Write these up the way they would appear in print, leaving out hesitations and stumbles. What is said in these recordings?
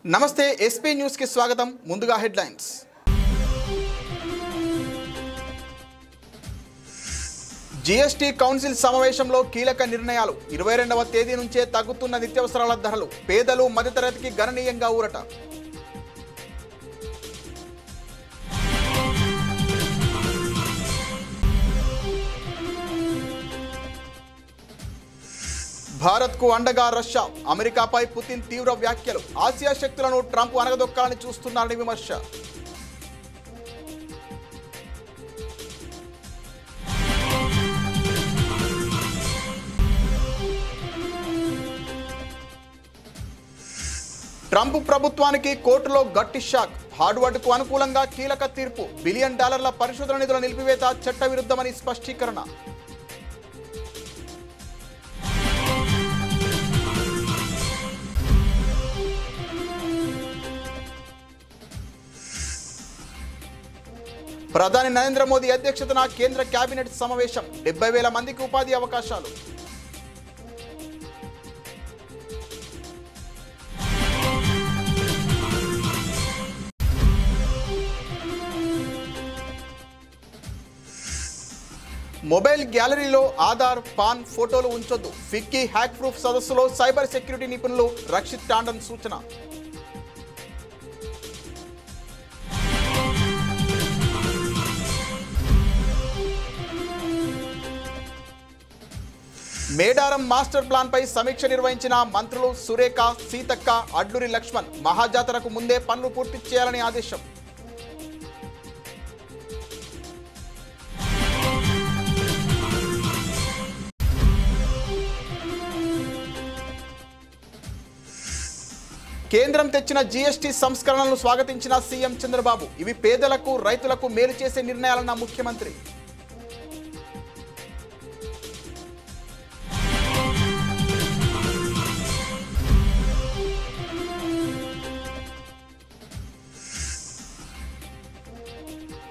నమస్తే SP news కి స్వాగతం. ముందుగా హెడ్లైన్స్. జీఎస్టీ కౌన్సిల్ సమావేశంలో కీలక నిర్ణయాలు. 22వ తేదీ నుంచే తగ్గుతున్న నిత్యావసరాల ధరలు. పేదలు మధ్యతరగతికి గణనీయంగా ఊరట. భారత్కు అండగా రష్యా. అమెరికాపై పుతిన్ తీవ్ర వ్యాఖ్యలు. ఆసియా శక్తులను ట్రంప్ అనగదొక్కాలని చూస్తున్నారని విమర్శ. ట్రంప్ ప్రభుత్వానికి కోర్టులో గట్టి షాక్. హార్డ్వర్డ్కు అనుకూలంగా కీలక తీర్పు. $1 బిలియన్ పరిశోధన నిధుల నిలిపివేత చట్టవిరుద్ధమని స్పష్టీకరణ. ప్రధాని నరేంద్ర మోదీ అధ్యక్షతన కేంద్ర కేబినెట్ సమావేశం. 70,000 మందికి ఉపాధి అవకాశాలు. మొబైల్ గ్యాలరీలో ఆధార్, పాన్ ఫోటోలు ఉంచొద్దు. ఫిక్కీ హ్యాక్ ప్రూఫ్ సదస్సులో సైబర్ సెక్యూరిటీ నిపుణులు రక్షిత్ టాండన్ సూచన. మేడారం మాస్టర్ ప్లాన్ పై సమీక్ష నిర్వహించిన మంత్రులు సురేఖ, సీతక్క, అడ్లూరి లక్ష్మణ్. మహాజాతరకు ముందే పనులు పూర్తి చేయాలని ఆదేశం. కేంద్రం తెచ్చిన జీఎస్టీ సంస్కరణలను స్వాగతించిన సీఎం చంద్రబాబు. ఇవి పేదలకు, రైతులకు మేలు చేసే నిర్ణయాలన్న ముఖ్యమంత్రి.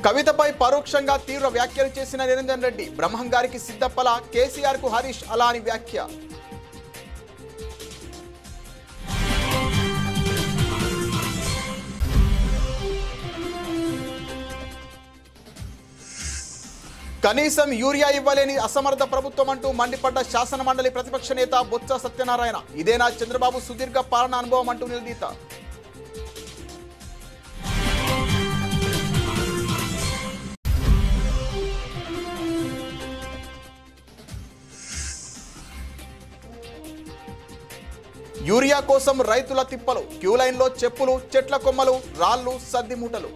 కవితపై పరోక్షంగా తీవ్ర వ్యాఖ్యలు చేసిన నిరంజన్ రెడ్డి. బ్రహ్మంగారికి సిద్ధప్పల, కేసీఆర్ కు హరీష్ అలా అని వ్యాఖ్య. కనీసం యూరియా ఇవ్వలేని అసమర్థ ప్రభుత్వం అంటూ మండిపడ్డ శాసన మండలి ప్రతిపక్ష నేత బొత్స సత్యనారాయణ. ఇదేనా చంద్రబాబు సుదీర్ఘ పాలన అనుభవం అంటూ నిలదీత. యూరియా కోసం రైతుల తిప్పలు. క్యూ లైన్లో చెప్పులు, చెట్ల కొమ్మలు, రాళ్లు, సద్ది మూటలు.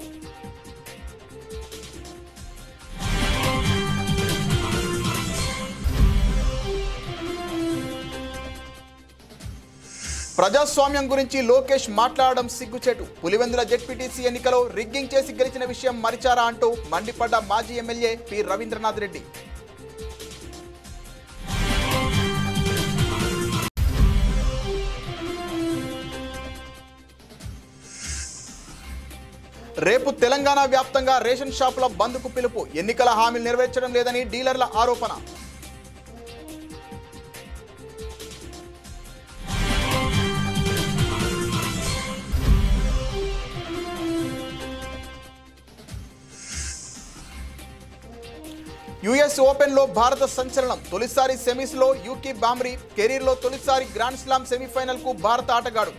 ప్రజాస్వామ్యం గురించి లోకేష్ మాట్లాడడం సిగ్గుచేటు. పులివెందుల జెడ్పీటీసీ ఎన్నికలో రిగ్గింగ్ చేసి గెలిచిన విషయం మరిచారా అంటూ మండిపడ్డ మాజీ ఎమ్మెల్యే పి రవీంద్రనాథ్ రెడ్డి. రేపు తెలంగాణ వ్యాప్తంగా రేషన్ షాపుల బంద్కు పిలుపు. ఎన్నికల హామీలు నెరవేర్చడం లేదని డీలర్ల ఆరోపణ. యుఎస్ ఓపెన్ లో భారత సంచలనం. తొలిసారి సెమీస్ లో యూకీ బామ్రీ. కెరీర్ లో తొలిసారి గ్రాండ్ స్లామ్ సెమీఫైనల్ కు భారత ఆటగాడు.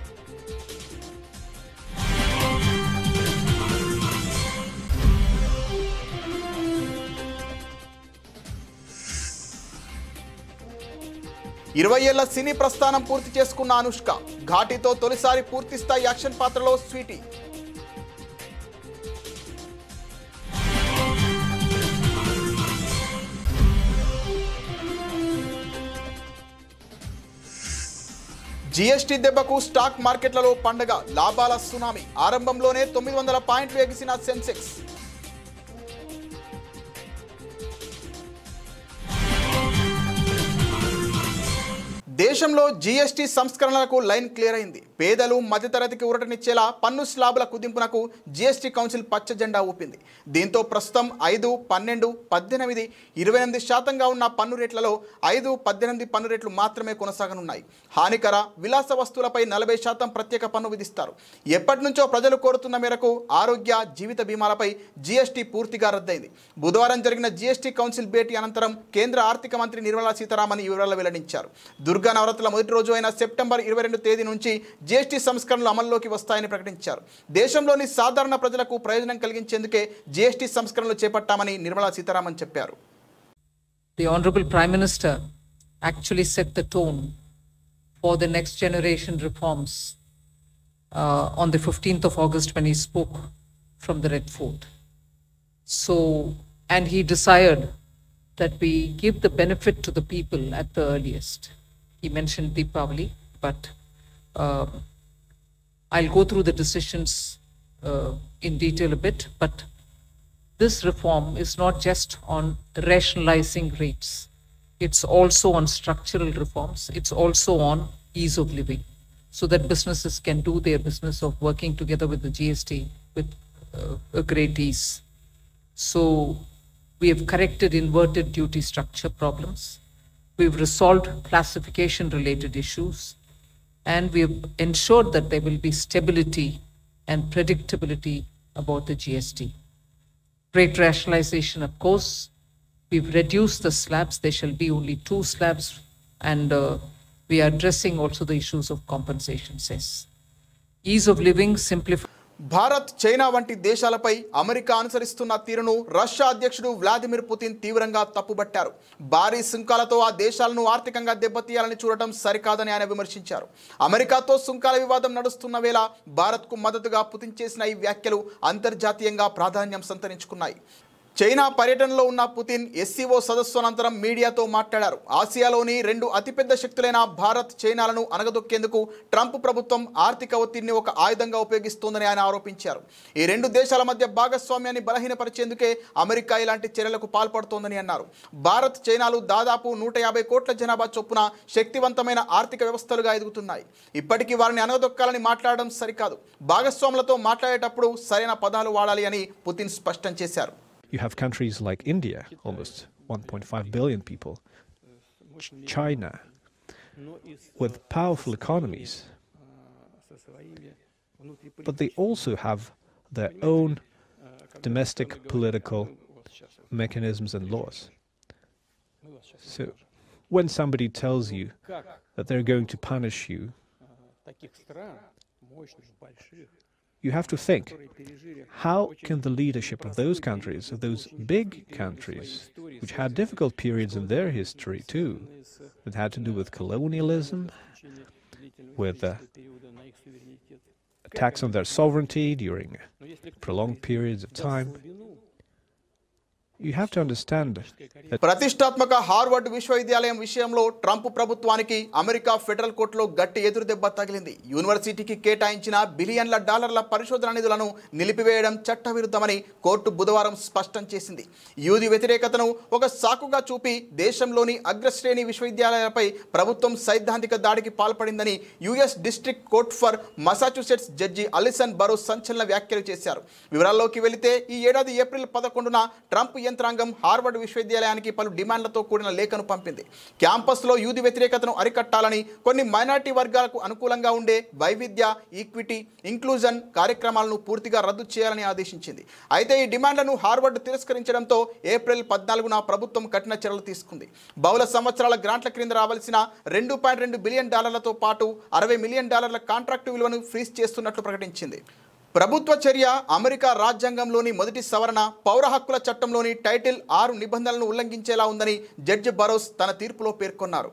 ఇరవై ఏళ్ల సినీ ప్రస్థానం పూర్తి చేసుకున్న అనుష్క. ఘాటీతో తొలిసారి పూర్తిస్థాయి యాక్షన్ పాత్రలో స్వీటీ. జీఎస్టీ దెబ్బకు స్టాక్ మార్కెట్లలో పండగ. లాభాల సునామీ. ఆరంభంలోనే 900 పాయింట్లు ఎగిసిన సెన్సెక్స్. దేశంలో జీఎస్టీ సంస్కరణలకు లైన్ క్లియర్ అయింది. పేదలు మధ్యతరగతికి ఊరటనిచ్చేలా పన్ను స్లాబుల కుదింపునకు జీఎస్టీ కౌన్సిల్ పచ్చ జెండా ఊపింది. దీంతో ప్రస్తుతం 5, 12, 18, 28% ఉన్న పన్ను రేట్లలో 5, 18 పన్ను రేట్లు మాత్రమే కొనసాగనున్నాయి. హానికర విలాస వస్తువులపై 40% ప్రత్యేక పన్ను విధిస్తారు. ఎప్పటి నుంచో ప్రజలు కోరుతున్న మేరకు ఆరోగ్య, జీవిత బీమాలపై జీఎస్టీ పూర్తిగా రద్దయింది. బుధవారం జరిగిన జీఎస్టీ కౌన్సిల్ భేటీ అనంతరం కేంద్ర ఆర్థిక మంత్రి నిర్మలా సీతారామన్ ఈ వివరాలు వెల్లడించారు. దుర్గా నవరాత్రుల మొదటి రోజు అయిన సెప్టెంబర్ 22 తేదీ నుంచి జీఎస్టీ సంస్కరణలు అమల్లోకి వస్తాయని ప్రకటించారు. దేశంలోని సాధారణ ప్రజలకు ప్రయోజనం కలిగించేందుకే జీఎస్టీ సంస్కరణలు చేపట్టామని నిర్మలా సీతారామన్ చెప్పారు. The Honorable Prime Minister actually set the tone for the next generation reforms on the 15th of August when he spoke from the Red Fort. And he desired that we give the benefit to the people at the earliest. He mentioned Deepavali, but I'll go through the decisions in detail a bit. But this reform is not just on rationalizing rates. It's also on structural reforms. It's also on ease of living, so that businesses can do their business of working together with the GST with a great ease. So we have corrected inverted duty structure problems. We've resolved classification related issues, and we have ensured that there will be stability and predictability about the GST. Rate rationalization, of course, we've reduced the slabs. There shall be only 2 slabs, and we are addressing also the issues of compensation cess. Ease of living, simplify. Bharat, China వంటి దేశాలపై America అనుసరిస్తున్న తీరును Russia అధ్యక్షుడు Vladimir Putin తీవ్రంగా తప్పుబట్టారు. భారీ సుంకాలతో ఆ దేశాలను ఆర్థికంగా దెబ్బతీయాలని చూడటం సరికాదని ఆయన విమర్శించారు. అమెరికాతో సుంకాల వివాదం నడుస్తున్న వేళ భారత్కు మద్దతుగా పుతిన్ చేసిన ఈ వ్యాఖ్యలు అంతర్జాతీయంగా ప్రాధాన్యం సంతరించుకున్నాయి. చైనా పర్యటనలో ఉన్న పుతిన్ ఎస్సీఓ సదస్సు అనంతరం మీడియాతో మాట్లాడారు. ఆసియాలోని 2 అతిపెద్ద శక్తులైన భారత్, చైనాలను అణగదొక్కేందుకు ట్రంప్ ప్రభుత్వం ఆర్థిక ఒత్తిడిని ఒక ఆయుధంగా ఉపయోగిస్తోందని ఆయన ఆరోపించారు. ఈ 2 దేశాల మధ్య భాగస్వామ్యాన్ని బలహీనపరిచేందుకే అమెరికా ఇలాంటి చర్యలకు పాల్పడుతోందని అన్నారు. భారత్, చైనాలు దాదాపు 150 కోట్ల జనాభా చొప్పున శక్తివంతమైన ఆర్థిక వ్యవస్థలుగా ఎదుగుతున్నాయి. ఇప్పటికీ వారిని అణగదొక్కాలని మాట్లాడడం సరికాదు. భాగస్వాములతో మాట్లాడేటప్పుడు సరైన పదాలు వాడాలి అని పుతిన్ స్పష్టం చేశారు. You have countries like India, almost 1.5 billion people, China, with powerful economies, but they also have their own domestic political mechanisms and laws. So when somebody tells you that they're going to punish you, you have to think, how can the leadership of those countries, of those big countries, which had difficult periods in their history too, that had to do with colonialism, with attacks on their sovereignty during prolonged periods of time, you have to understand that ప్రతిష్టాత్మక Harvard విశ్వవిద్యాలయం విషయంలో Trump ప్రభుత్వానికి America federal కోర్టులో గట్టి ఎదురుదెబ్బ తగిలింది. యూనివర్సిటీకి కేటాయించిన బిలియన్ల డాలర్ల పరిశోధన నిధులను నిలిపివేయడం చట్టవిరుద్ధమని కోర్టు బుధవారం స్పష్టం చేసింది. యూది వ్యతిరేకతను ఒక సాకుగా చూపి దేశంలోని అగ్రశ్రేణి విశ్వవిద్యాలయాలపై ప్రభుత్వం సైద్ధాంతిక దాడికి పాల్పడిందని US district court for Massachusetts judge Allison Burroughs సంచలన వ్యాఖ్యలు చేశారు. వివరాల్లోకి వెళితే ఈ ఏడాది ఏప్రిల్ 11న ట్రంప్ యంత్రాంగం హార్వర్డ్ విశ్వవిద్యాలయానికి పలు డిమాండ్లతో కూడిన లేఖను పంపింది. క్యాంపస్లో యూది వ్యతిరేకతను అరికట్టాలని, కొన్ని మైనారిటీ వర్గాలకు అనుకూలంగా ఉండే వైవిధ్య, ఈక్విటీ, ఇంక్లూజన్ కార్యక్రమాలను పూర్తిగా రద్దు చేయాలని ఆదేశించింది. అయితే ఈ డిమాండ్లను హార్వర్డ్ తిరస్కరించడంతో ఏప్రిల్ 14న ప్రభుత్వం కఠిన చర్యలు తీసుకుంది. బహుళ సంవత్సరాల గ్రాంట్ల క్రింద రావాల్సిన $2.2 బిలియన్ తో పాటు $60 మిలియన్ కాంట్రాక్టు విలువను ఫ్రీజ్ చేస్తున్నట్లు ప్రకటించింది. ప్రభుత్వ చర్య అమెరికా రాజ్యాంగంలోని మొదటి సవరణ, పౌర హక్కుల చట్టంలోని టైటిల్ 6 నిబంధనలను ఉల్లంఘించేలా ఉందని జడ్జి బరోస్ తన తీర్పులో పేర్కొన్నారు.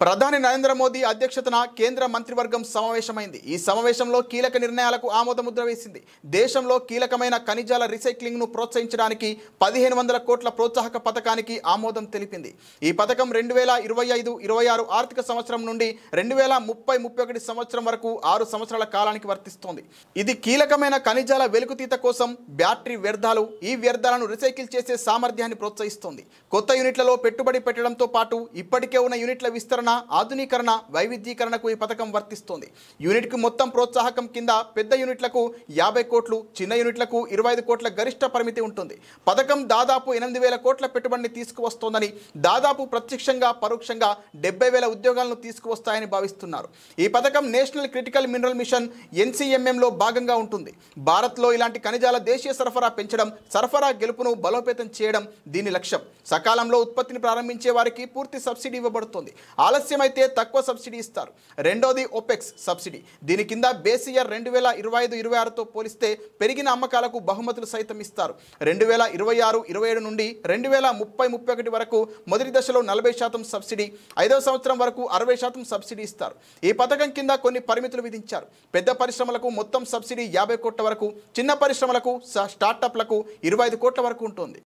ప్రధాని నరేంద్ర మోదీ అధ్యక్షతన కేంద్ర మంత్రివర్గం సమావేశమైంది. ఈ సమావేశంలో కీలక నిర్ణయాలకు ఆమోదముద్ర వేసింది. దేశంలో కీలకమైన ఖనిజాల రీసైక్లింగ్ ను ప్రోత్సహించడానికి 1500 కోట్ల ప్రోత్సాహక పథకానికి ఆమోదం తెలిపింది. ఈ పథకం 2025-26 ఆర్థిక సంవత్సరం నుండి 2030-31 సంవత్సరం వరకు 6 సంవత్సరాల కాలానికి వర్తిస్తోంది. ఇది కీలకమైన ఖనిజాల వెలుగుతీత కోసం బ్యాటరీ వ్యర్థాలు, ఈ వ్యర్థాలను రీసైకిల్ చేసే సామర్థ్యాన్ని ప్రోత్సహిస్తోంది. కొత్త యూనిట్లలో పెట్టుబడి పెట్టడంతో పాటు ఇప్పటికే ఉన్న యూనిట్ల విస్తరణ, ఆధునీకరణ, వైవిధ్యీకరణకు ఈ పథకం వర్తిస్తోంది. యూనిట్కు మొత్తం ప్రోత్సాహకం కింద పెద్ద యూనిట్లకు 50 కోట్లు, చిన్న యూనిట్లకు 25 కోట్ల గరిష్ట పరిమితి ఉంటుంది. పథకం దాదాపు 8,000 కోట్ల పెట్టుబడిని తీసుకువస్తోందని, దాదాపు ప్రత్యక్షంగా పరోక్షంగా 70,000 ఉద్యోగాలను తీసుకువస్తాయని భావిస్తున్నారు. ఈ పథకం నేషనల్ క్రిటికల్ మినరల్ మిషన్ NCMMలో భాగంగా ఉంటుంది. భారత్లో ఇలాంటి ఖనిజాల దేశీయ సరఫరా పెంచడం, సరఫరా గెలుపును బలోపేతం చేయడం దీని లక్ష్యం. సకాలంలో ఉత్పత్తిని ప్రారంభించే వారికి పూర్తి సబ్సిడీ ఇవ్వబడుతుంది. ఆలస్యమైతే తక్కువ సబ్సిడీ ఇస్తారు. రెండోది ఓపెక్స్ సబ్సిడీ. దీని కింద బేస్ ఇయర్ 2025-26తో పోలిస్తే పెరిగిన అమ్మకాలకు బహుమతులు సైతం ఇస్తారు. 2026-27 నుండి 2030-31 వరకు మొదటి దశలో 40% సబ్సిడీ, 5వ సంవత్సరం వరకు 60% సబ్సిడీ ఇస్తారు. ఈ పథకం కింద కొన్ని పరిమితులు విధించారు. పెద్ద పరిశ్రమలకు మొత్తం సబ్సిడీ 50 కోట్ల వరకు, చిన్న పరిశ్రమలకు, స్టార్టప్లకు 25 కోట్ల వరకు ఉంటుంది.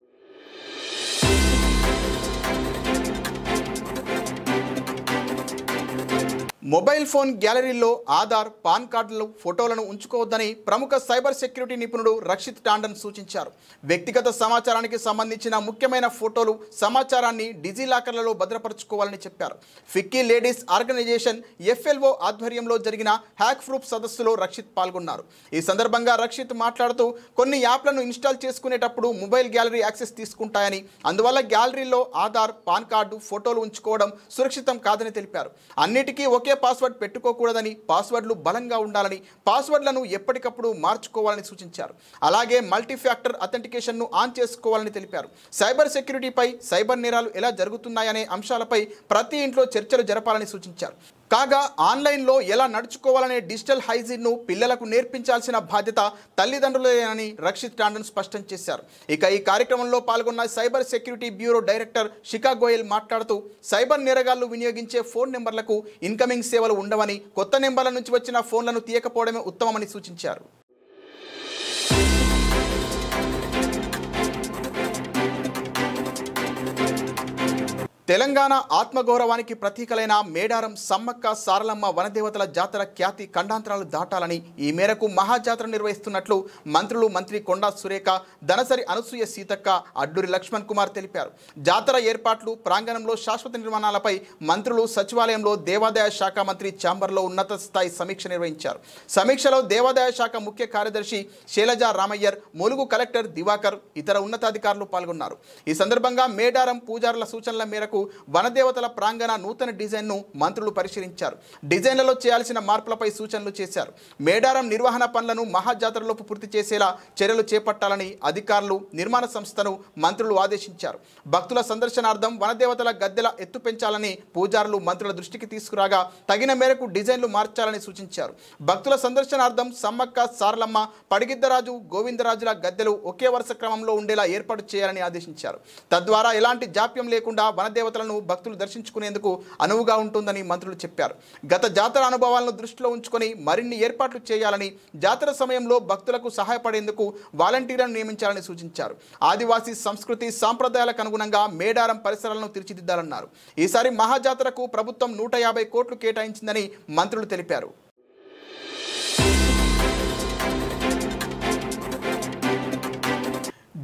మొబైల్ ఫోన్ గ్యాలరీలో ఆధార్, పాన్ కార్డులు, ఫోటోలను ఉంచుకోవద్దని ప్రముఖ సైబర్ సెక్యూరిటీ నిపుణుడు రక్షిత్ టాండన్ సూచించారు. వ్యక్తిగత సమాచారానికి సంబంధించిన ముఖ్యమైన ఫోటోలు, సమాచారాన్ని డిజిలాకర్లలో భద్రపరచుకోవాలని చెప్పారు. ఫిక్కీ లేడీస్ ఆర్గనైజేషన్ FLO ఆధ్వర్యంలో జరిగిన హ్యాక్ ప్రూఫ్ సదస్సులో రక్షిత్ పాల్గొన్నారు. ఈ సందర్భంగా రక్షిత్ మాట్లాడుతూ కొన్ని యాప్లను ఇన్స్టాల్ చేసుకునేటప్పుడు మొబైల్ గ్యాలరీ యాక్సెస్ తీసుకుంటాయని, అందువల్ల గ్యాలరీలో ఆధార్, పాన్ కార్డు, ఫోటోలు ఉంచుకోవడం సురక్షితం కాదని తెలిపారు. అన్నిటికీ ఒకే పాస్వర్డ్ పెట్టుకోకూడదని, పాస్వర్డ్లు బలంగా ఉండాలని, పాస్వర్డ్లను ఎప్పటికప్పుడు మార్చుకోవాలని సూచించారు. అలాగే మల్టీ ఫ్యాక్టర్ అథెంటికేషన్ను ఆన్ చేసుకోవాలని తెలిపారు. సైబర్ సెక్యూరిటీపై, సైబర్ నేరాలు ఎలా జరుగుతున్నాయనే అంశాలపై ప్రతి ఇంట్లో చర్చలు జరపాలని సూచించారు. కాగా ఆన్లైన్లో ఎలా నడుచుకోవాలనే డిజిటల్ హైజీన్ను పిల్లలకు నేర్పించాల్సిన బాధ్యత తల్లిదండ్రులేనని రక్షిత్ టాండన్ స్పష్టం చేశారు. ఇక ఈ కార్యక్రమంలో పాల్గొన్న సైబర్ సెక్యూరిటీ బ్యూరో డైరెక్టర్ శిఖా గోయల్ మాట్లాడుతూ సైబర్ నేరగాళ్లు వినియోగించే ఫోన్ నెంబర్లకు ఇన్కమింగ్ సేవలు ఉండవని, కొత్త నెంబర్ల నుంచి వచ్చిన ఫోన్లను తీయకపోవడమే ఉత్తమమని సూచించారు. తెలంగాణ ఆత్మగౌరవానికి ప్రతీకలైన మేడారం సమ్మక్క సారలమ్మ వనదేవతల జాతర ఖ్యాతి ఖండాంతరాలు దాటాలని, ఈ మేరకు మహాజాతర నిర్వహిస్తున్నట్లు మంత్రి కొండా సురేఖ, దనసరి అనసూయ సీతక్క, అడ్డూరి లక్ష్మణ్ కుమార్ తెలిపారు. జాతర ఏర్పాట్లు, ప్రాంగణంలో శాశ్వత నిర్మాణాలపై మంత్రులు సచివాలయంలో దేవాదాయ శాఖ మంత్రి ఛాంబర్లో ఉన్నత స్థాయి సమీక్ష నిర్వహించారు. సమీక్షలో దేవాదాయ శాఖ ముఖ్య కార్యదర్శి శైలజ రామయ్యర్, ములుగు కలెక్టర్ దివాకర్, ఇతర ఉన్నతాధికారులు పాల్గొన్నారు. ఈ సందర్భంగా మేడారం పూజారుల సూచనల మేరకు వనదేవతల ప్రాంగణ నూతన డిజైన్ను మంత్రులు పరిశీలించారు. డిజైన్లలో చేయాల్సిన మార్పులపై సూచనలు చేశారు. మేడారం నిర్వహణ పనులను మహాజాతరలోపు పూర్తి చేసేలా చర్యలు చేపట్టాలని అధికారులు, నిర్మాణ సంస్థను మంత్రులు ఆదేశించారు. భక్తుల సందర్శనార్థం వనదేవతల గద్దెల ఎత్తు పెంచాలని పూజారులు మంత్రుల దృష్టికి తీసుకురాగా తగిన మేరకు డిజైన్లు మార్చాలని సూచించారు. భక్తుల సందర్శనార్థం సమ్మక్క సారలమ్మ, పడిగిద్దరాజు, గోవిందరాజుల గద్దెలు ఒకే వరుస క్రమంలో ఉండేలా ఏర్పాటు చేయాలని ఆదేశించారు. తద్వారా ఎలాంటి జాప్యం లేకుండా వనదేవతలను భక్తులు దర్శించుకునేందుకు అనువుగా ఉంటుందని మంత్రులు చెప్పారు. గత జాతర అనుభవాలను దృష్టిలో ఉంచుకొని మరిన్ని ఏర్పాట్లు చేయాలని, జాతర సమయంలో భక్తులకు సహాయపడేందుకు వాలంటీర్లను నియమించాలని సూచించారు. ఆదివాసీ సంస్కృతి సాంప్రదాయాలకు అనుగుణంగా మేడారం పరిసరాలను తీర్చిదిద్దాలన్నారు. ఈసారి మహాజాతరకు ప్రభుత్వం 150 కోట్లు కేటాయించిందని మంత్రులు తెలిపారు.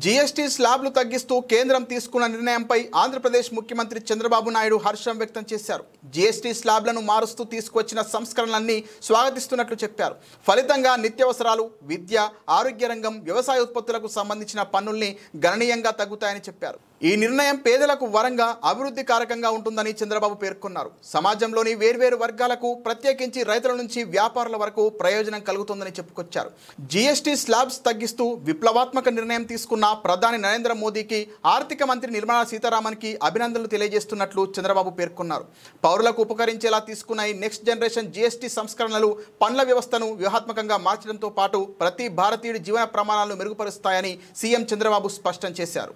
జీఎస్టీ స్లాబ్లు తగ్గిస్తూ కేంద్రం తీసుకున్న నిర్ణయంపై ఆంధ్రప్రదేశ్ ముఖ్యమంత్రి చంద్రబాబు నాయుడు హర్షం వ్యక్తం చేశారు. జీఎస్టీ స్లాబ్లను మారుస్తూ తీసుకొచ్చిన సంస్కరణలన్నీ స్వాగతిస్తున్నట్లు చెప్పారు. ఫలితంగా నిత్యావసరాలు, విద్య, ఆరోగ్య రంగం, వ్యవసాయ ఉత్పత్తులకు సంబంధించిన పన్నుల్ని గణనీయంగా తగ్గుతాయని చెప్పారు. ఈ నిర్ణయం పేదలకు వరంగా, అభివృద్ధి కారకంగా ఉంటుందని చంద్రబాబు పేర్కొన్నారు. సమాజంలోని వేర్వేరు వర్గాలకు, ప్రత్యేకించి రైతుల నుంచి వ్యాపారుల వరకు ప్రయోజనం కలుగుతుందని చెప్పుకొచ్చారు. జీఎస్టీ స్లాబ్స్ తగ్గిస్తూ విప్లవాత్మక నిర్ణయం తీసుకున్న ప్రధాని నరేంద్ర మోదీకి, ఆర్థిక మంత్రి నిర్మలా సీతారామన్కి అభినందనలు తెలియజేస్తున్నట్లు చంద్రబాబు పేర్కొన్నారు. పౌరులకు ఉపకరించేలా తీసుకున్న ఈ నెక్స్ట్ జనరేషన్ జీఎస్టీ సంస్కరణలు పన్నుల వ్యవస్థను వ్యూహాత్మకంగా మార్చడంతో పాటు ప్రతి భారతీయుడి జీవన ప్రమాణాలను మెరుగుపరుస్తాయని సీఎం చంద్రబాబు స్పష్టం చేశారు.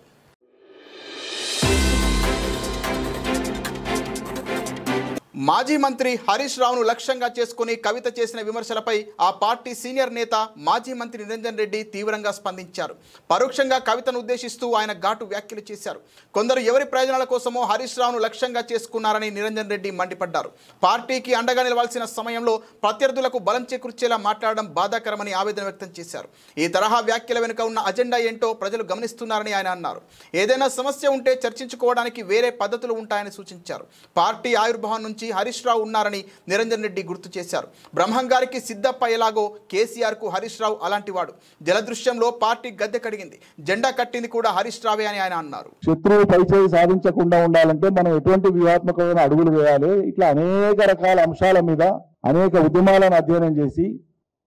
మాజీ మంత్రి హరీష్ రావును లక్ష్యంగా చేసుకుని కవిత చేసిన విమర్శలపై ఆ పార్టీ సీనియర్ నేత మాజీ మంత్రి నిరంజన్ రెడ్డి తీవ్రంగా స్పందించారు. పరోక్షంగా కవితను ఉద్దేశిస్తూ ఆయన ఘాటు వ్యాఖ్యలు చేశారు. కొందరు ఎవరి ప్రయోజనాల కోసమో హరీష్ రావును లక్ష్యంగా చేసుకున్నారని నిరంజన్ రెడ్డి మండిపడ్డారు. పార్టీకి అండగా నిలవాల్సిన సమయంలో ప్రత్యర్థులకు బలం చేకూర్చేలా మాట్లాడడం బాధాకరమని ఆవేదన వ్యక్తం చేశారు. ఈ తరహా వ్యాఖ్యల వెనుక ఉన్న అజెండా ఏంటో ప్రజలు గమనిస్తున్నారని ఆయన అన్నారు. ఏదైనా సమస్య ఉంటే చర్చించుకోవడానికి వేరే పద్ధతులు ఉంటాయని సూచించారు. పార్టీ ఆవిర్భావం నుంచి హరీష్ రావు ఉన్నారని నిరంజన్ రెడ్డి గుర్తు చేశారు. బ్రహ్మం గారికి సిద్ధప్ప ఎలాగో కేసీఆర్ కు హరీష్ రావు అలాంటి వాడు. జలదృశ్యంలో పార్టీ గద్దె కడిగింది, జెండా కట్టింది కూడా హరీష్ రావే అని ఆయన అన్నారు. శత్రువు పైచేయి సాధించకుండా ఉండాలంటే మనం ఎటువంటి వ్యూహాత్మకమైన అడుగులు వేయాలి, ఇట్లా అనేక రకాల అంశాల మీద అనేక ఉద్యమాలను అధ్యయనం చేసి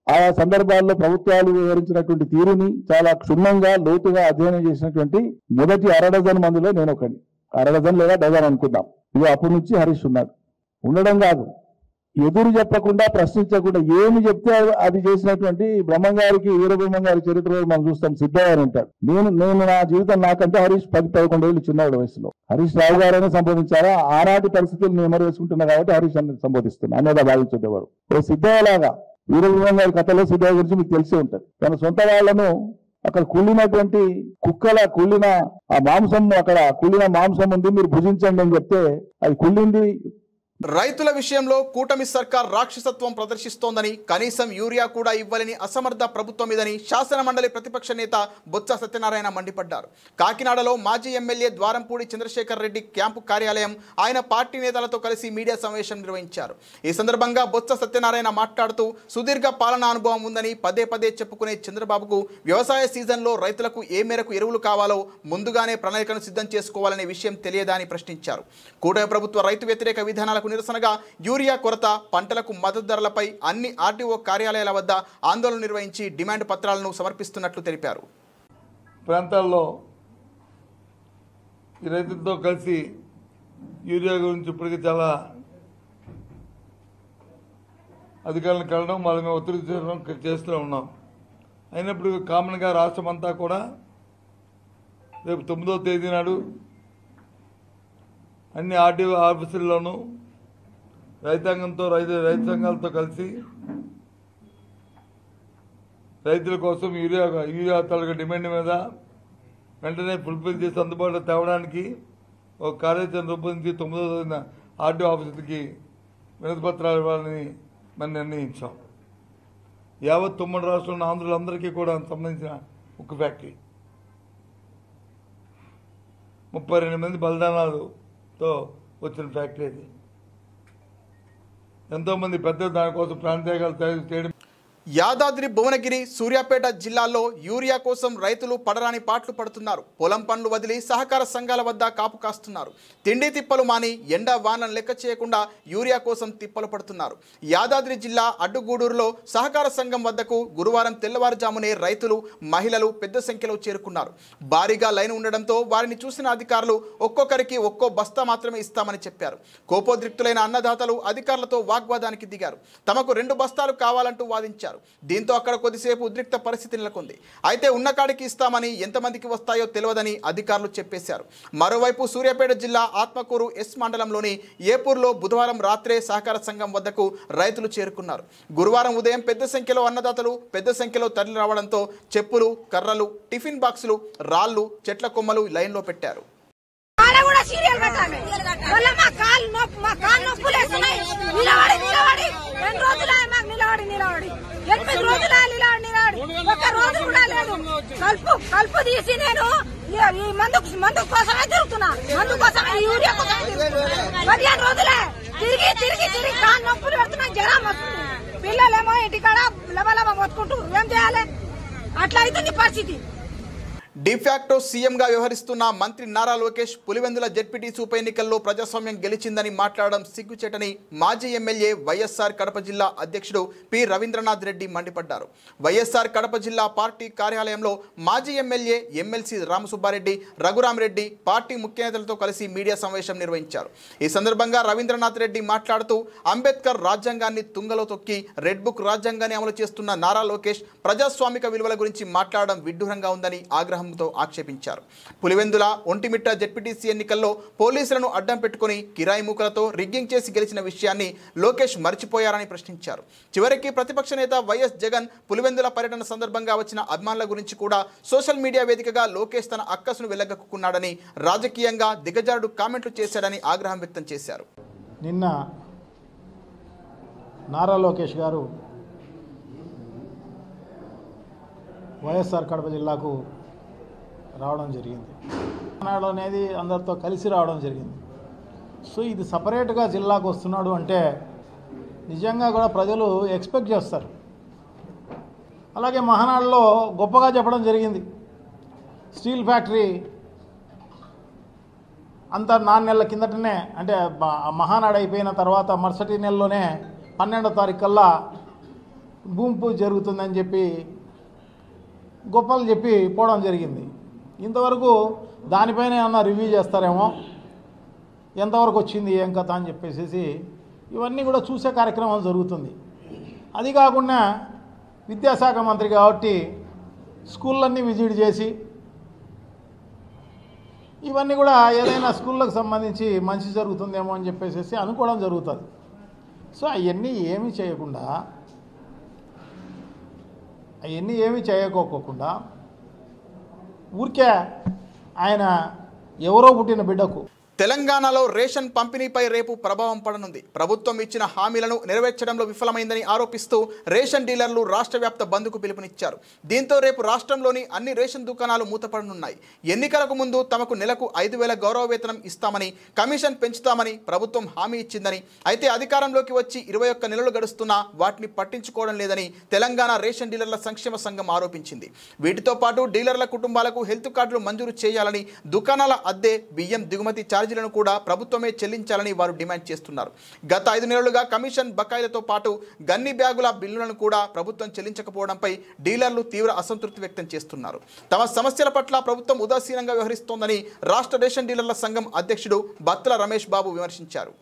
ఆయా సందర్భాల్లో ప్రభుత్వాలు వివరించినటువంటి తీరుని చాలా క్షుణ్ణంగా లోతుగా అధ్యయనం చేసినటువంటి మొదటి 1/2 మందిలో నేను ఒకటి. 1/2 లేదా డజన్ అనుకుందాం. ఇక అప్పటి నుంచి హరీష్ ఉన్నాడు. ఉండడం కాదు, ఎదురు చెప్పకుండా ప్రశ్నించకుండా ఏమి చెప్తే అది చేసినటువంటి బ్రహ్మం గారికి, వీరబ్రహ్మం గారి చరిత్రలో మనం చూస్తాం. సిద్ధయ్య అని ఉంటాడు. నేను నా జీవితం నాకంటే హరీష్ 10-11 ఏళ్ళు చిన్నవాడు వయసులో. హరీష్ రావు గారైనా సంబోధించారా? ఆనాటి పరిస్థితులు నేను ఎమరు వేసుకుంటున్నా కాబట్టి హరీష్ అని సంబోధిస్తున్నా అనేదా భావించేవారు. సిద్ధయ్య లాగా వీరబ్రహ్మం గారి కథలో సిద్ధయ్య గురించి మీకు తెలిసే ఉంటుంది. తన సొంత వాళ్లను అక్కడ కుళ్ళినటువంటి కుక్కల కుళ్ళిన ఆ మాంసం, అక్కడ కుళ్ళిన మాంసం ఉంది, మీరు భుజించండి అని చెప్తే అది కుళ్ళింది. రైతుల విషయంలో కూటమి సర్కార్ రాక్షసత్వం ప్రదర్శిస్తోందని, కనీసం యూరియా కూడా ఇవ్వాలని అసమర్థ ప్రభుత్వం ఇదని శాసన మండలి ప్రతిపక్ష నేత బొత్స సత్యనారాయణ మండిపడ్డారు. కాకినాడలో మాజీ ఎమ్మెల్యే ద్వారంపూడి చంద్రశేఖర్ రెడ్డి క్యాంపు కార్యాలయం ఆయన పార్టీ నేతలతో కలిసి మీడియా సమావేశం నిర్వహించారు. ఈ సందర్భంగా బొత్స సత్యనారాయణ మాట్లాడుతూ సుదీర్ఘ పాలనా అనుభవం ఉందని పదే పదే చెప్పుకునే చంద్రబాబుకు వ్యవసాయ సీజన్లో రైతులకు ఏ మేరకు ఎరువులు కావాలో ముందుగానే ప్రణాళికను సిద్ధం చేసుకోవాలనే విషయం తెలియదా అని ప్రశ్నించారు. కూటమి ప్రభుత్వ రైతు వ్యతిరేక విధానాలకు నిరసనగా యూరియా కొరత, పంటలకు మద్దతు ధరలపై అన్ని ఆర్టీఓ కార్యాలయాల వద్ద ఆందోళన నిర్వహించి డిమాండ్ పత్రాలను సమర్పిస్తున్నట్లు తెలిపారు. ప్రాంతాల్లో ఈ రైతులతో కలిసి యూరియా గురించి ఇప్పటికీ చాలా అధికారులను కలడం, వాళ్ళ మీద ఒత్తిడి చేస్తూ ఉన్నాం. అయినప్పుడు కామన్గా రాష్ట్రం అంతా కూడా రేపు 9వ తేదీ నాడు అన్ని ఆర్టీఓ ఆఫీసుల్లోనూ రైతాంగంతో రైతు సంఘాలతో కలిసి రైతుల కోసం యూరియా తాలూకా డిమాండ్ మీద వెంటనే ఫుల్ఫిల్ చేసి అందుబాటులో తేవడానికి ఒక కార్యాచరణ రూపొందించి 9వ తేదీన ఆర్టీఓ ఆఫీసులకి వినతి పత్రాలు ఇవ్వాలని మనం నిర్ణయించాం. యావత్ ఉమ్మడి రాష్ట్రంలో ఆంధ్రులందరికీ కూడా సంబంధించిన ఒక ఫ్యాక్టరీ 32 మంది బలిదానాలతో వచ్చిన ఫ్యాక్టరీ అది. ఎంతోమంది పెద్దలు దానికోసం ప్రాంతీయాలు చేయడం. యాదాద్రి, భువనగిరి, సూర్యాపేట జిల్లాల్లో యూరియా కోసం రైతులు పడరాని పాట్లు పడుతున్నారు. పొలం పనులు వదిలి సహకార సంఘాల వద్ద కాపు కాస్తున్నారు. తిండి తిప్పలు మాని ఎండ వానను లెక్క చేయకుండా యూరియా కోసం తిప్పలు పడుతున్నారు. యాదాద్రి జిల్లా అడ్డుగూడూరులో సహకార సంఘం వద్దకు గురువారం తెల్లవారుజామునే రైతులు, మహిళలు పెద్ద సంఖ్యలో చేరుకున్నారు. భారీగా లైన్ ఉండడంతో వారిని చూసిన అధికారులు ఒక్కొక్కరికి ఒక్కో బస్తా మాత్రమే ఇస్తామని చెప్పారు. కోపోద్రిక్తులైన అన్నదాతలు అధికారులతో వాగ్వాదానికి దిగారు. తమకు 2 బస్తాలు కావాలంటూ వాదించారు. దీంతో అక్కడ కొద్దిసేపు ఉద్రిక్త పరిస్థితి నెలకొంది. అయితే ఉన్న కాడికి ఇస్తామని, ఎంతమందికి వస్తాయో తెలియదని అధికారులు చెప్పేశారు. మరోవైపు సూర్యాపేట జిల్లా ఆత్మకూరు ఎస్ మండలంలోని ఏపూర్లో బుధవారం రాత్రే సహకార సంఘం వద్దకు రైతులు చేరుకున్నారు. గురువారం ఉదయం పెద్ద సంఖ్యలో అన్నదాతలు పెద్ద సంఖ్యలో తరలి రావడంతో చెప్పులు, కర్రలు, టిఫిన్ బాక్సులు, రాళ్లు, చెట్ల కొమ్మలు లైన్లో పెట్టారు. కలుపు తీసి నేను ఈ మందు కోసమే తిరుగుతున్నా. మందు కోసమే, యూరియా కోసమే తిరుగుతున్నా. 15 రోజులే తిరిగి కాళ్ళు నొప్పులు పెడుతున్నా, జ్వరం వస్తుంది. పిల్లలేమో ఇంటికాడ లబలబ మొత్తుకుంటూ ఏం చేయాలి? అట్లా అవుతుంది పరిస్థితి. డిఫాక్టో సీఎంగా వ్యవహరిస్తున్న మంత్రి నారా లోకేష్ పులివెందుల జెడ్పీటీసీ ఉప ఎన్నికల్లో ప్రజాస్వామ్యం గెలిచిందని మాట్లాడడం సిగ్గుచేటని మాజీ ఎమ్మెల్యే వైఎస్ఆర్ కడప జిల్లా అధ్యక్షుడు పి రవీంద్రనాథ్ రెడ్డి మండిపడ్డారు. వైఎస్ఆర్ కడప జిల్లా పార్టీ కార్యాలయంలో మాజీ MLA, MLC Ramasubba Reddy, Raghurama Reddy party ముఖ్య నేతలతో కలిసి మీడియా సమావేశం నిర్వహించారు. ఈ సందర్భంగా రవీంద్రనాథ్ రెడ్డి మాట్లాడుతూ అంబేద్కర్ రాజ్యాంగాన్ని తుంగలో తొక్కి రెడ్ బుక్ రాజ్యాంగాన్ని అమలు చేస్తున్న నారా లోకేష్ ప్రజాస్వామిక విలువల గురించి మాట్లాడడం విడ్డూరంగా ఉందని ఆగ్రహం ఆగ్రహంతో ఆక్షేపించారు. పులివెందుల ఒంటిమిట్ట జెడ్పీటీసీ ఎన్నికల్లో పోలీసులను అడ్డం పెట్టుకుని కిరాయి మూకలతో రిగ్గింగ్ చేసి గెలిచిన విషయాన్ని లోకేష్ మర్చిపోయారని ప్రశ్నించారు. చివరికి ప్రతిపక్ష నేత వైఎస్ జగన్ పులివెందుల పర్యటన సందర్భంగా వచ్చిన అభిమానుల గురించి కూడా సోషల్ మీడియా వేదికగా లోకేష్ తన అక్కసును వెళ్లగక్కున్నాడని, రాజకీయంగా దిగజారుడు కామెంట్లు చేశాడని ఆగ్రహం వ్యక్తం చేశారు. నిన్న నారా లోకేష్ గారు వైఎస్ఆర్ కడప జిల్లాకు రావడం జరిగింది. నాడు అనేది అందరితో కలిసి రావడం జరిగింది. సో ఇది సపరేట్గా జిల్లాకు వస్తున్నాడు అంటే నిజంగా కూడా ప్రజలు ఎక్స్పెక్ట్ చేస్తారు. అలాగే మహానాడులో గొప్పగా చెప్పడం జరిగింది. స్టీల్ ఫ్యాక్టరీ అంతా 4 నెలల కిందటనే, అంటే మహానాడు అయిపోయిన తర్వాత మరుసటి నెలలోనే 12వ తారీఖు కల్లా భూమి పూజ జరుగుతుందని చెప్పి గొప్పలు చెప్పి పోవడం జరిగింది. ఇంతవరకు దానిపైన ఏమన్నా రివ్యూ చేస్తారేమో, ఎంతవరకు వచ్చింది ఏం కథ అని చెప్పేసి ఇవన్నీ కూడా చూసే కార్యక్రమం జరుగుతుంది. అది కాకుండా విద్యాశాఖ మంత్రి కాబట్టి స్కూళ్ళన్నీ విజిట్ చేసి ఇవన్నీ కూడా ఏదైనా స్కూళ్ళకు సంబంధించి మంచి జరుగుతుందేమో అని చెప్పేసి అనుకోవడం జరుగుతుంది. సో అవన్నీ ఏమీ చేయకోకుండా ఊరికే ఆయన ఎవరో పుట్టిన బిడ్డకు తెలంగాణలో రేషన్ పంపిణీపై రేపు ప్రభావం పడనుంది. ప్రభుత్వం ఇచ్చిన హామీలను నెరవేర్చడంలో విఫలమైందని ఆరోపిస్తూ రేషన్ డీలర్లు రాష్ట్ర వ్యాప్త బంద్కు పిలుపునిచ్చారు. దీంతో రేపు రాష్ట్రంలోని అన్ని రేషన్ దుకాణాలు మూతపడనున్నాయి. ఎన్నికలకు ముందు తమకు నెలకు 5,000 గౌరవ వేతనం ఇస్తామని, కమిషన్ పెంచుతామని ప్రభుత్వం హామీ ఇచ్చిందని, అయితే అధికారంలోకి వచ్చి 21 నెలలు గడుస్తున్నా వాటిని పట్టించుకోవడం లేదని తెలంగాణ రేషన్ డీలర్ల సంక్షేమ సంఘం ఆరోపించింది. వీటితో పాటు డీలర్ల కుటుంబాలకు హెల్త్ కార్డులు మంజూరు చేయాలని, దుకాణాల అద్దె, బియ్యం దిగుమతి ఛార్జీలను కూడా ప్రభుత్వమే చెల్లించాలని వారు డిమాండ్ చేస్తున్నారు. గత 5 నెలలుగా కమిషన్ బకాయిలతో పాటు గన్ని బ్యాగుల బిల్లులను కూడా ప్రభుత్వం చెల్లించకపోవడంపై డీలర్లు తీవ్ర అసంతృప్తి వ్యక్తం చేస్తున్నారు. తమ సమస్యల పట్ల ప్రభుత్వం ఉదాసీనంగా వ్యవహరిస్తోందని రాష్ట్ర రేషన్ డీలర్ల సంఘం అధ్యక్షుడు బత్తుల రమేష్ బాబు విమర్శించారు.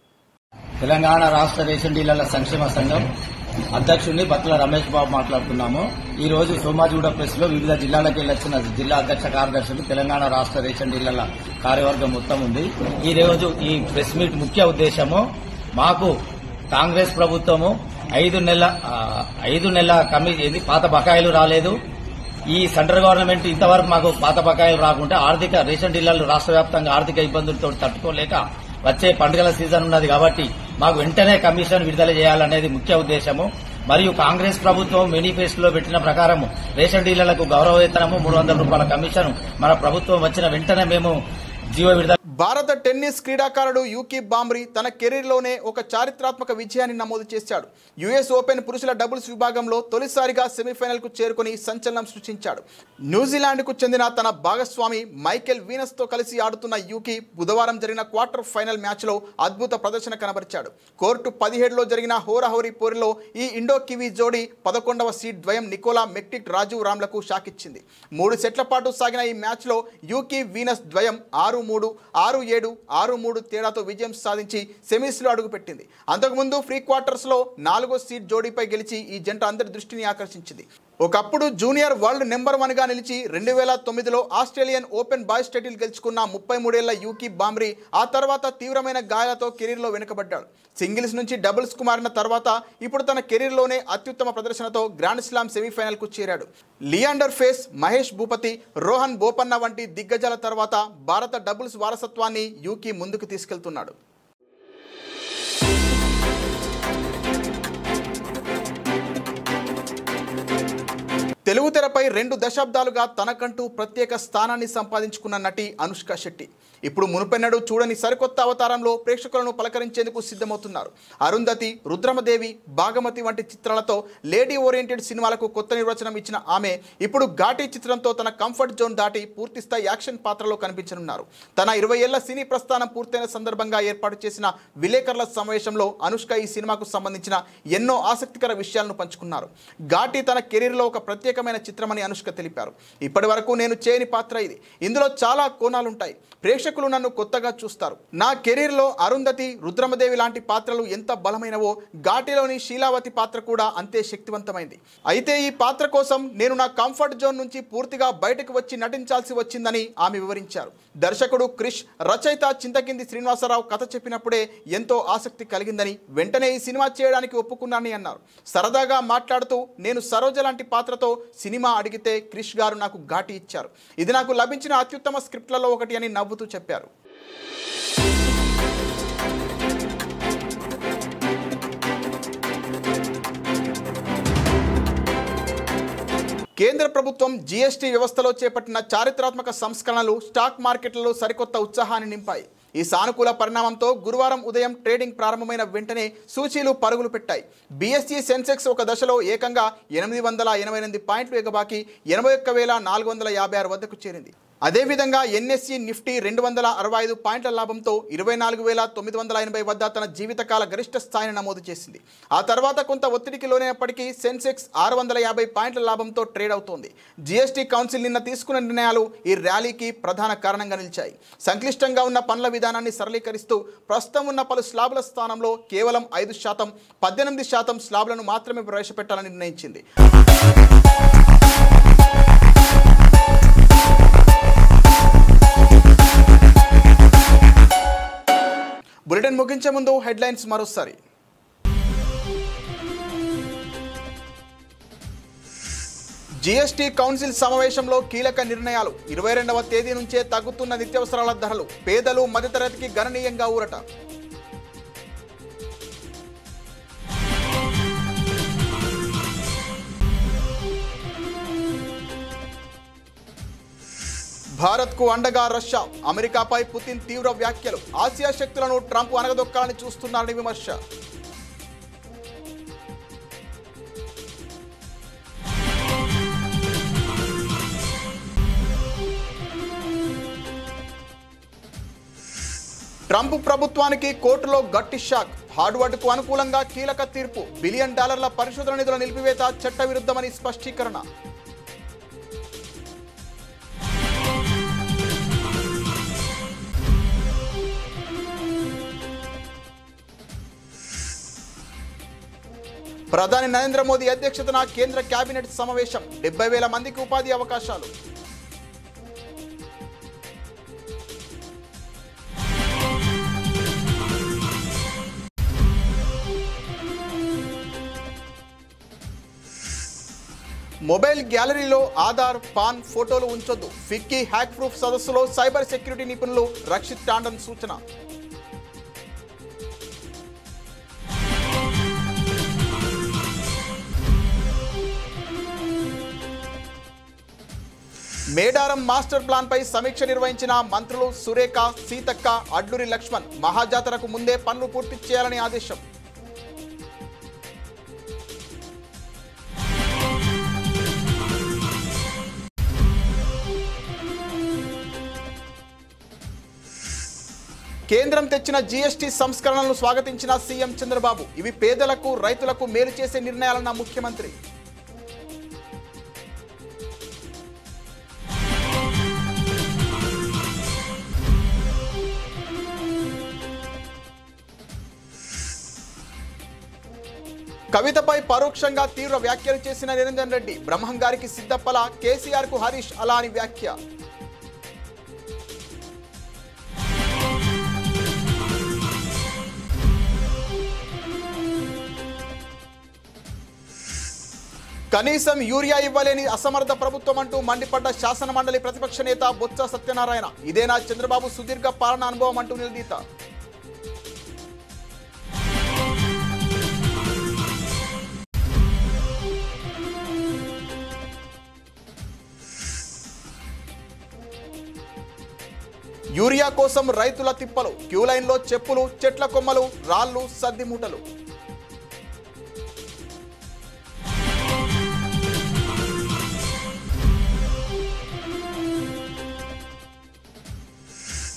తెలంగాణ రాష్ట్ర రేషన్ డీలర్ల సంక్షేమ సంఘం అధ్యక్షుడిని బత్తుల రమేష్ బాబు మాట్లాడుతున్నాము. ఈ రోజు సోమాజిగూడ ప్రెస్ లో వివిధ జిల్లాలకు వెళ్లొచ్చిన జిల్లా అధ్యక్ష కార్యదర్శులు, తెలంగాణ రాష్ట్ర రేషన్ డీలర్ల కార్యవర్గం మొత్తం ఉంది. ఈ రోజు ఈ ప్రెస్ మీట్ ముఖ్య ఉద్దేశము, మాకు కాంగ్రెస్ ప్రభుత్వము 5 నెలల కమిటీ పాత బకాయిలు రాలేదు. ఈ సెంట్రల్ గవర్నమెంట్ ఇంతవరకు మాకు పాత బకాయిలు రాకుంటే రేషన్ డీలర్లు రాష్ట్ర వ్యాప్తంగా ఆర్థిక ఇబ్బందులతో తట్టుకోలేక వచ్చే పండుగల సీజన్ ఉన్నది కాబట్టి మాకు వెంటనే కమిషన్ విడుదల చేయాలనేది ముఖ్య ఉద్దేశము. మరియు కాంగ్రెస్ ప్రభుత్వం మేనిఫెస్టోలో పెట్టిన ప్రకారం రేషన్ డీలర్లకు గౌరవ వేతనము 300 రూపాయల కమిషన్ మన ప్రభుత్వం వచ్చిన వెంటనే మేము జీవో విడుదల. భారత టెన్నిస్ క్రీడాకారుడు యూకీ బాంబ్రీ తన కెరీర్లోనే ఒక చారిత్రాత్మక విజయాన్ని నమోదు చేశాడు. యుఎస్ ఓపెన్ పురుషుల డబుల్స్ విభాగంలో తొలిసారిగా సెమీఫైనల్కు చేరుకుని సంచలనం సృష్టించాడు. న్యూజిలాండ్కు చెందిన తన భాగస్వామి మైకెల్ వీనస్తో కలిసి ఆడుతున్న యూకీ బుధవారం జరిగిన క్వార్టర్ ఫైనల్ మ్యాచ్లో అద్భుత ప్రదర్శన కనబరిచాడు. కోర్టు 17లో జరిగిన హోరాహోరీ పోరులో ఈ ఇండో కివీ జోడీ 11వ సీడ్ ద్వయం నికోలా మెక్టిక్ రాజీవ్ రామ్లకు షాకిచ్చింది. 3 సెట్ల పాటు సాగిన ఈ మ్యాచ్లో యూకీ వీనస్ ద్వయం 6-3, 6-7, 6-3 తేడాతో విజయం సాధించి సెమీస్లో అడుగుపెట్టింది. అంతకుముందు ప్రీ క్వార్టర్స్లో 4వ సీడ్ జోడీపై గెలిచి ఈ జంట అందరి దృష్టిని ఆకర్షించింది. ఒకప్పుడు జూనియర్ వరల్డ్ నెంబర్ 1గా నిలిచి 2009లో ఆస్ట్రేలియన్ ఓపెన్ బాయ్స్ టైటిల్ గెలుచుకున్న 33 ఏళ్ల యూకీ బాంబ్రీ ఆ తర్వాత తీవ్రమైన గాయాలతో కెరీర్లో వెనుకబడ్డాడు. సింగిల్స్ నుంచి డబుల్స్కు మారిన తర్వాత ఇప్పుడు తన కెరీర్లోనే అత్యుత్తమ ప్రదర్శనతో గ్రాండ్ స్లామ్ సెమీఫైనల్కు చేరాడు. లియాండర్ పేస్, మహేష్ భూపతి, రోహన్ బోపన్న వంటి దిగ్గజాల తర్వాత భారత డబుల్స్ వారసత్వాన్ని యూకీ ముందుకు తీసుకెళ్తున్నాడు. తెలుగు తెరపై 2 దశాబ్దాలుగా తనకంటూ ప్రత్యేక స్థానాన్ని సంపాదించుకున్న నటి అనుష్క శెట్టి ఇప్పుడు మునుపెన్నడూ చూడని సరికొత్త అవతారంలో ప్రేక్షకులను పలకరించేందుకు సిద్ధమవుతున్నారు. అరుంధతి, రుద్రమదేవి, భాగమతి వంటి చిత్రాలతో లేడీ ఓరియంటెడ్ సినిమాలకు కొత్త నిర్వచనం ఇచ్చిన ఆమె ఇప్పుడు ఘాటీ చిత్రంతో తన కంఫర్ట్ జోన్ దాటి పూర్తిస్థాయి యాక్షన్ పాత్రలో కనిపించనున్నారు. తన 20 ఏళ్ల సినీ ప్రస్థానం పూర్తయిన సందర్భంగా ఏర్పాటు చేసిన విలేకరుల సమావేశంలో అనుష్క ఈ సినిమాకు సంబంధించిన ఎన్నో ఆసక్తికర విషయాలను పంచుకున్నారు. ఘాటీ తన కెరీర్లో ఒక ప్రత్యేక చారిత్రకమైన చిత్రమని అనుష్క తెలిపారు. ఇప్పటి వరకు నేను చేయని పాత్ర ఇది. ఇందులో చాలా కోణాలుంటాయి. ప్రేక్షకులు నన్ను కొత్తగా చూస్తారు. నా కెరీర్లో అరుంధతి, రుద్రమదేవి లాంటి పాత్రలు ఎంత బలమైనవో ఘాటిలోని శీలావతి పాత్ర కూడా అంతే శక్తివంతమైంది. అయితే ఈ పాత్ర కోసం నేను నా కంఫర్ట్ జోన్ నుంచి పూర్తిగా బయటకు వచ్చి నటించాల్సి వచ్చిందని ఆమె వివరించారు. దర్శకుడు క్రిష్, రచయిత చింతకింది శ్రీనివాసరావు కథ చెప్పినప్పుడే ఎంతో ఆసక్తి కలిగిందని, వెంటనే ఈ సినిమా చేయడానికి ఒప్పుకున్నానని అన్నారు. సరదాగా మాట్లాడుతూ నేను సరోజ లాంటి పాత్రతో సినిమా అడిగితే క్రిష్ గారు నాకు ఘాటి ఇచ్చారు. ఇది నాకు లభించిన అత్యుత్తమ స్క్రిప్ట్లలో ఒకటి అని నవ్వుతూ చెప్పారు. కేంద్ర ప్రభుత్వం జీఎస్టీ వ్యవస్థలో చేపట్టిన చారిత్రాత్మక సంస్కరణలు స్టాక్ మార్కెట్లలో సరికొత్త ఉత్సాహాన్ని నింపాయి. ఈ సానుకూల పరిణామంతో గురువారం ఉదయం ట్రేడింగ్ ప్రారంభమైన వెంటనే సూచీలు పరుగులు పెట్టాయి. బీఎస్ఈ సెన్సెక్స్ ఒక దశలో ఏకంగా 888 పాయింట్లు ఎగబాకి 81,456 వద్దకు చేరింది. అదేవిధంగా ఎన్ఎస్ఈ నిఫ్టీ 265 పాయింట్ల లాభంతో 24,980 వద్ద తన జీవితకాల గరిష్ట స్థాయిని నమోదు చేసింది. ఆ తర్వాత కొంత ఒత్తిడికి లోనైనప్పటికీ సెన్సెక్స్ 650 పాయింట్ల లాభంతో ట్రేడ్ అవుతోంది. జీఎస్టీ కౌన్సిల్ నిన్న తీసుకున్న నిర్ణయాలు ఈ ర్యాలీకి ప్రధాన కారణంగా నిలిచాయి. సంక్లిష్టంగా ఉన్న పన్నుల విధానాన్ని సరళీకరిస్తూ ప్రస్తుతం ఉన్న పలు స్లాబుల స్థానంలో కేవలం 5%, 18% స్లాబులను మాత్రమే ప్రవేశపెట్టాలని నిర్ణయించింది. బులెటిన్ ముగించే ముందు హెడ్లైన్స్ మరోసారి. జీఎస్టీ కౌన్సిల్ సమావేశంలో కీలక నిర్ణయాలు. 22వ తేదీ నుంచే తగ్గుతున్న నిత్యావసరాల ధరలు. పేదలు, మధ్యతరగతికి గణనీయంగా ఊరట. భారత్కు అండగా రష్యా. అమెరికాపై పుతిన్ తీవ్ర వ్యాఖ్యలు. ఆసియా శక్తులను ట్రంప్ అనగదొక్కాలని చూస్తున్నారని విమర్శ. ట్రంప్ ప్రభుత్వానికి కోర్టులో గట్టి షాక్. హార్డ్వర్డ్కు అనుకూలంగా కీలక తీర్పు. $1 బిలియన్ పరిశోధన నిధుల నిలిపివేత చట్టవిరుద్ధమని స్పష్టీకరణ. ప్రధాని నరేంద్ర మోదీ అధ్యక్షతన కేంద్ర కేబినెట్ సమావేశం. 70,000 మందికి ఉపాధి అవకాశాలు. మొబైల్ గ్యాలరీలో ఆధార్, పాన్ ఫోటోలు ఉంచొద్దు. ఫిక్కీ హ్యాక్ ప్రూఫ్ సదస్సులో సైబర్ సెక్యూరిటీ నిపుణులు రక్షిత్ టాండన్ సూచన. మేడారం మాస్టర్ ప్లాన్ పై సమీక్ష నిర్వహించిన మంత్రులు సురేఖ, సీతక్క, అడ్లూరి లక్ష్మణ్. మహాజాతరకు ముందే పనులు పూర్తి చేయాలని ఆదేశం. కేంద్రం తెచ్చిన జీఎస్టీ సంస్కరణలను స్వాగతించిన సీఎం చంద్రబాబు. ఇవి పేదలకు, రైతులకు మేలు చేసే నిర్ణయాలన్న ముఖ్యమంత్రి. కవితపై పరోక్షంగా తీవ్ర వ్యాఖ్యలు చేసిన నిరంజన్ రెడ్డి. బ్రహ్మంగారికి సిద్ధప్పల, కేసీఆర్కు హరీష్ అలా అని వ్యాఖ్య. కనీసం యూరియా ఇవ్వలేని అసమర్థ ప్రభుత్వం అంటూ మండిపడ్డ శాసన మండలి ప్రతిపక్ష నేత బొత్స సత్యనారాయణ. ఇదేనా చంద్రబాబు సుదీర్ఘ పాలన అనుభవం అంటూ నిలదీత. యూరియా కోసం రైతుల తిప్పలు. క్యూ లైన్లో చెప్పులు, చెట్ల కొమ్మలు, రాళ్లు, సద్ది మూటలు.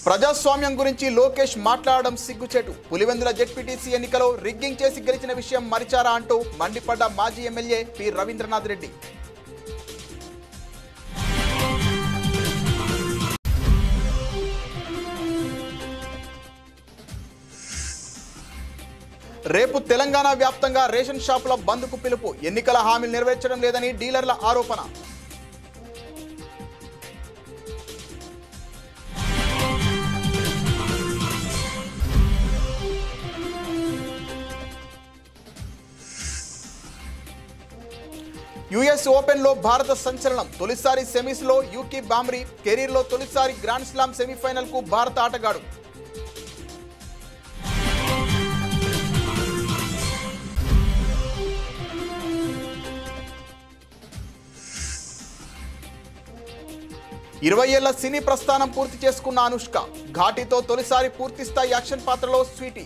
ప్రజాస్వామ్యం గురించి లోకేష్ మాట్లాడడం సిగ్గుచేటు. పులివెందుల జెడ్పీటీసీ ఎన్నికలో రిగ్గింగ్ చేసి గెలిచిన విషయం మరిచారా అంటూ మండిపడ్డ మాజీ ఎమ్మెల్యే పి రవీంద్రనాథ్ రెడ్డి. రేపు తెలంగాణ వ్యాప్తంగా రేషన్ షాపుల బంద్కు పిలుపు. ఎన్నికల హామీలు నెరవేర్చడం లేదని డీలర్ల ఆరోపణ. యుఎస్ ఓపెన్ లో భారత సంచలనం. తొలిసారి సెమీస్ లో యూకీ బామ్రీ. కెరీర్ లో తొలిసారి గ్రాండ్ స్లామ్ సెమీఫైనల్ కు భారత ఆటగాడు. ఇరవై ఏళ్ల సినీ ప్రస్థానం పూర్తి చేసుకున్న అనుష్క. ఘాటీతో తొలిసారి పూర్తిస్థాయి యాక్షన్ పాత్రలో స్వీటీ.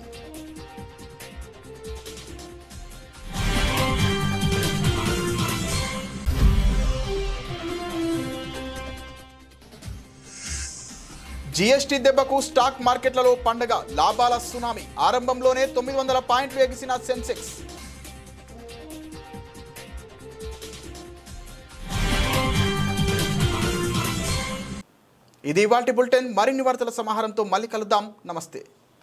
జీఎస్టీ దెబ్బకు స్టాక్ మార్కెట్లలో పండగ. లాభాల సునామీ. ఆరంభంలోనే 900 పాయింట్లు ఎగిసిన సెన్సెక్స్. ఇది ఇవాల్టి బులెటిన్. మరిన్ని వార్తల సమాహారంతో మళ్ళీ కలుద్దాం. నమస్తే.